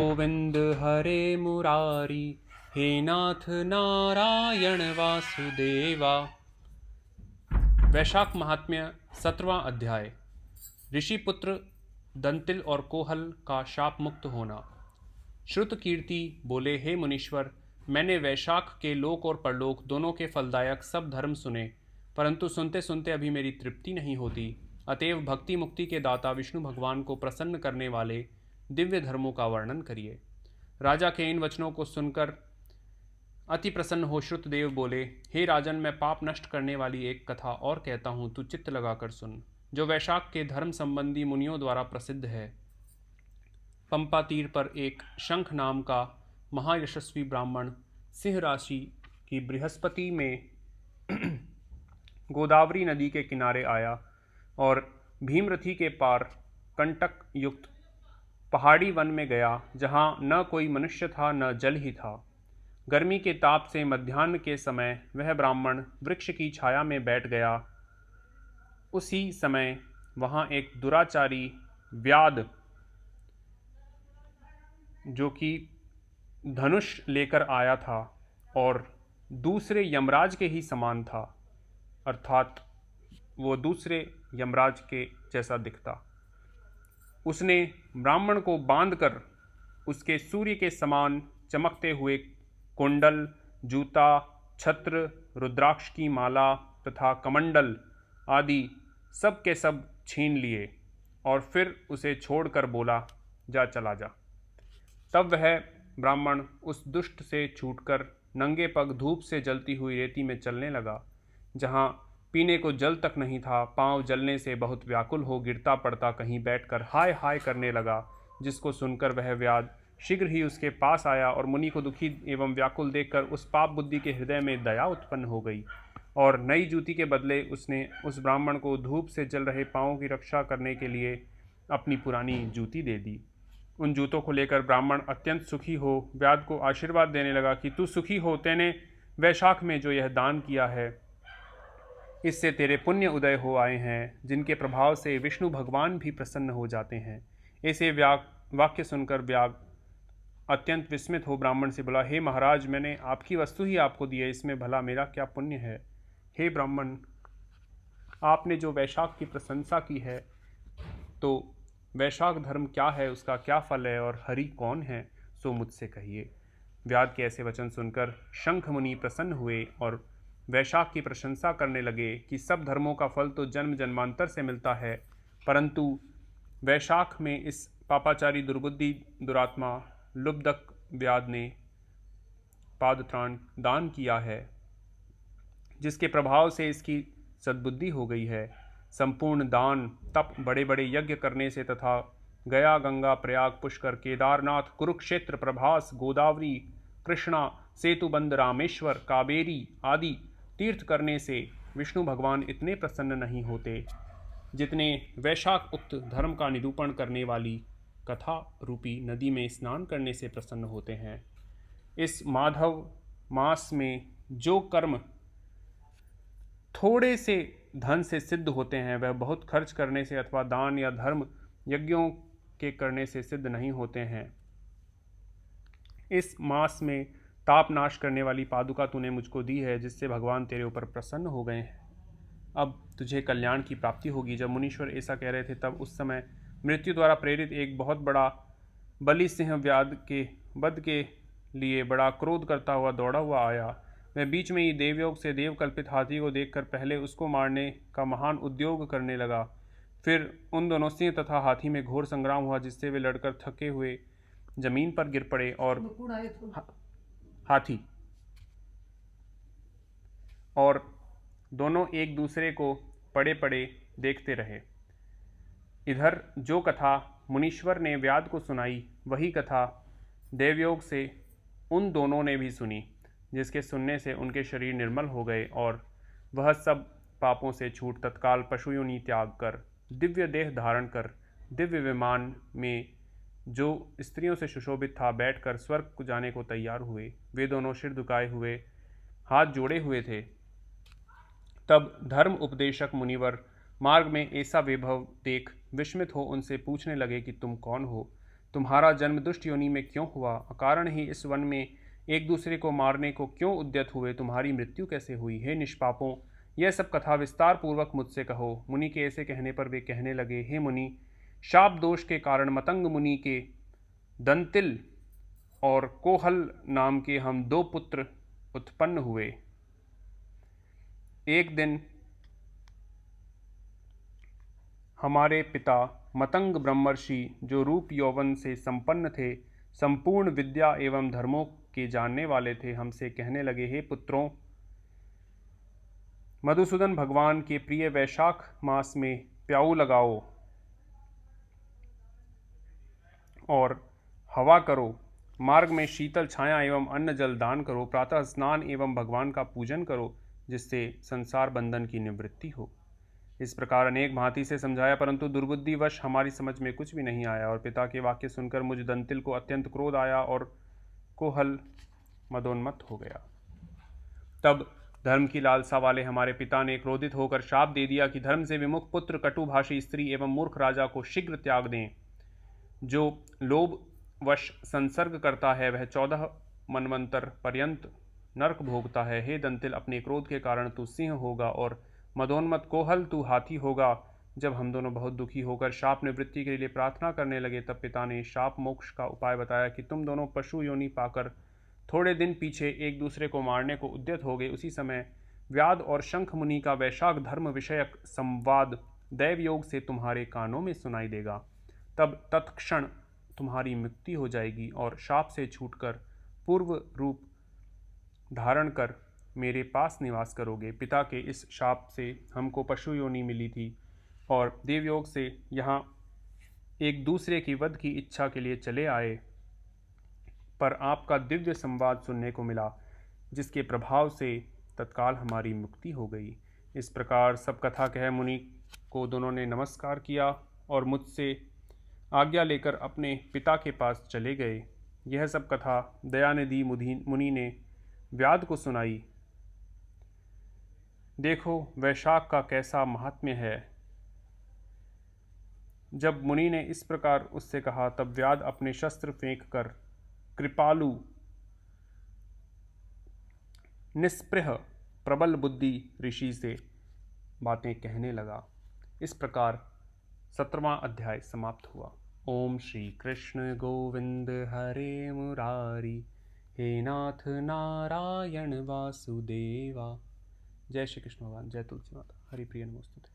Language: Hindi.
गोविंद हरे मुरारी, हे नाथ नारायण वासुदेवा। वैशाख महात्म्य 17वां अध्याय। ऋषिपुत्र दंतिल और कोहल का शाप मुक्त होना। श्रुत कीर्ति बोले, हे मुनीश्वर, मैंने वैशाख के लोक और परलोक दोनों के फलदायक सब धर्म सुने, परंतु सुनते सुनते अभी मेरी तृप्ति नहीं होती। अतएव भक्ति मुक्ति के दाता विष्णु भगवान को प्रसन्न करने वाले दिव्य धर्मों का वर्णन करिए। राजा के इन वचनों को सुनकर अति प्रसन्न हो श्रुतदेव बोले, हे राजन, मैं पाप नष्ट करने वाली एक कथा और कहता हूँ, तू चित्त लगाकर सुन, जो वैशाख के धर्म संबंधी मुनियों द्वारा प्रसिद्ध है। पंपा तीर पर एक शंख नाम का महायशस्वी ब्राह्मण सिंह राशि की बृहस्पति में गोदावरी नदी के किनारे आया और भीमरथी के पार कंटक युक्त पहाड़ी वन में गया, जहाँ न कोई मनुष्य था न जल ही था। गर्मी के ताप से मध्याह्न के समय वह ब्राह्मण वृक्ष की छाया में बैठ गया। उसी समय वहाँ एक दुराचारी व्याध, जो कि धनुष लेकर आया था और दूसरे यमराज के ही समान था, अर्थात वो दूसरे यमराज के जैसा दिखता। उसने ब्राह्मण को बांधकर उसके सूर्य के समान चमकते हुए कुंडल, जूता, छत्र, रुद्राक्ष की माला तथा कमंडल आदि सब के सब छीन लिए और फिर उसे छोड़कर बोला, जा चला जा। तब वह ब्राह्मण उस दुष्ट से छूटकर नंगे पग धूप से जलती हुई रेती में चलने लगा, जहाँ पीने को जल तक नहीं था। पांव जलने से बहुत व्याकुल हो गिरता पड़ता कहीं बैठकर हाय हाय करने लगा, जिसको सुनकर वह व्याध शीघ्र ही उसके पास आया और मुनि को दुखी एवं व्याकुल देखकर उस पाप बुद्धि के हृदय में दया उत्पन्न हो गई और नई जूती के बदले उसने उस ब्राह्मण को धूप से जल रहे पांवों की रक्षा करने के लिए अपनी पुरानी जूती दे दी। उन जूतों को लेकर ब्राह्मण अत्यंत सुखी हो व्याध को आशीर्वाद देने लगा कि तू सुखी हो, तेने वैशाख में जो यह दान किया है, इससे तेरे पुण्य उदय हो आए हैं, जिनके प्रभाव से विष्णु भगवान भी प्रसन्न हो जाते हैं। ऐसे वाक्य सुनकर व्याध अत्यंत विस्मित हो ब्राह्मण से बोला, हे महाराज, मैंने आपकी वस्तु ही आपको दी है, इसमें भला मेरा क्या पुण्य है। हे ब्राह्मण, आपने जो वैशाख की प्रशंसा की है, तो वैशाख धर्म क्या है, उसका क्या फल है और हरि कौन है, सो मुझसे कहिए। व्याध के ऐसे वचन सुनकर शंख मुनि प्रसन्न हुए और वैशाख की प्रशंसा करने लगे कि सब धर्मों का फल तो जन्म जन्मांतर से मिलता है, परंतु वैशाख में इस पापाचारी दुर्बुद्धि दुरात्मा लुब्धक व्याध ने पादत्राण दान किया है, जिसके प्रभाव से इसकी सद्बुद्धि हो गई है। संपूर्ण दान, तप, बड़े बड़े यज्ञ करने से तथा गया, गंगा, प्रयाग, पुष्कर, केदारनाथ, कुरुक्षेत्र, प्रभास, गोदावरी, कृष्णा, सेतुबंध, रामेश्वर, कावेरी आदि तीर्थ करने से विष्णु भगवान इतने प्रसन्न नहीं होते जितने वैशाख उक्त धर्म का निरूपण करने वाली कथा रूपी नदी में स्नान करने से प्रसन्न होते हैं। इस माधव मास में जो कर्म थोड़े से धन से सिद्ध होते हैं, वह बहुत खर्च करने से अथवा दान या धर्म यज्ञों के करने से सिद्ध नहीं होते हैं। इस मास में ताप नाश करने वाली पादुका तूने मुझको दी है, जिससे भगवान तेरे ऊपर प्रसन्न हो गए हैं। अब तुझे कल्याण की प्राप्ति होगी। जब मुनीश्वर ऐसा कह रहे थे, तब उस समय मृत्यु द्वारा प्रेरित एक बहुत बड़ा बलि सिंह व्याध के वध के लिए बड़ा क्रोध करता हुआ दौड़ा हुआ आया। वह बीच में ही देवयोग से देव कल्पित हाथी को देखकर पहले उसको मारने का महान उद्योग करने लगा। फिर उन दोनों सिंह तथा हाथी में घोर संग्राम हुआ, जिससे वे लड़कर थके हुए जमीन पर गिर पड़े और हाथी और दोनों एक दूसरे को पड़े पड़े देखते रहे। इधर जो कथा मुनीश्वर ने व्याध को सुनाई, वही कथा देवयोग से उन दोनों ने भी सुनी, जिसके सुनने से उनके शरीर निर्मल हो गए और वह सब पापों से छूट तत्काल पशु योनि त्याग कर दिव्य देह धारण कर दिव्य विमान में जो स्त्रियों से सुशोभित था बैठकर स्वर्ग को जाने को तैयार हुए। वे दोनों सिर झुकाए हुए हाथ जोड़े हुए थे। तब धर्म उपदेशक मुनिवर मार्ग में ऐसा वैभव देख विस्मित हो उनसे पूछने लगे कि तुम कौन हो, तुम्हारा जन्म दुष्ट योनि में क्यों हुआ? अकारण ही इस वन में एक दूसरे को मारने को क्यों उद्यत हुए? तुम्हारी मृत्यु कैसे हुई? हे निष्पापों, यह सब कथा विस्तार पूर्वक मुझसे कहो। मुनि के ऐसे कहने पर वे कहने लगे, हे मुनि, शाप दोष के कारण मतंग मुनि के दंतिल और कोहल नाम के हम 2 पुत्र उत्पन्न हुए। एक दिन हमारे पिता मतंग ब्रह्मर्षि, जो रूप यौवन से संपन्न थे, संपूर्ण विद्या एवं धर्मों के जानने वाले थे, हमसे कहने लगे, हे पुत्रों, मधुसूदन भगवान के प्रिय वैशाख मास में प्याऊ लगाओ और हवा करो, मार्ग में शीतल छाया एवं अन्न जल दान करो, प्रातः स्नान एवं भगवान का पूजन करो, जिससे संसार बंधन की निवृत्ति हो। इस प्रकार अनेक भांति से समझाया, परंतु दुर्बुद्धिवश हमारी समझ में कुछ भी नहीं आया और पिता के वाक्य सुनकर मुझ दंतिल को अत्यंत क्रोध आया और कोहल मदोन्मत्त हो गया। तब धर्म की लालसा वाले हमारे पिता ने क्रोधित होकर शाप दे दिया कि धर्म से विमुख पुत्र, कटुभाषी स्त्री एवं मूर्ख राजा को शीघ्र त्याग दें। जो लोभवश संसर्ग करता है वह 14 मनवंतर पर्यंत नरक भोगता है। हे दंतिल, अपने क्रोध के कारण तू सिंह होगा और मदोन्मत्त कोहल तू हाथी होगा। जब हम दोनों बहुत दुखी होकर शाप निवृत्ति के लिए प्रार्थना करने लगे, तब पिता ने शाप मोक्ष का उपाय बताया कि तुम दोनों पशु योनि पाकर थोड़े दिन पीछे एक दूसरे को मारने को उद्यत हो गए। उसी समय व्याध और शंख मुनि का वैशाख धर्म विषयक संवाद दैव योग से तुम्हारे कानों में सुनाई देगा। तब तत्क्षण तुम्हारी मुक्ति हो जाएगी और शाप से छूटकर पूर्व रूप धारण कर मेरे पास निवास करोगे। पिता के इस शाप से हमको पशु योनि मिली थी और देवयोग से यहाँ एक दूसरे की वध की इच्छा के लिए चले आए, पर आपका दिव्य संवाद सुनने को मिला, जिसके प्रभाव से तत्काल हमारी मुक्ति हो गई। इस प्रकार सब कथा कह मुनि को दोनों ने नमस्कार किया और मुझसे आज्ञा लेकर अपने पिता के पास चले गए। यह सब कथा दयानिधि मुनि ने व्याध को सुनाई। देखो वैशाख का कैसा महात्म्य है। जब मुनि ने इस प्रकार उससे कहा, तब व्याध अपने शस्त्र फेंक कर कृपालु, निस्पृह, प्रबल बुद्धि ऋषि से बातें कहने लगा। इस प्रकार 17वां अध्याय समाप्त हुआ। ओम श्री कृष्ण गोविंद हरे मुरारी, हे नाथ नारायण वासुदेवा। जय श्री कृष्ण भगवान, जय तुलसी माता, हरि प्रिय नमोस्तुते।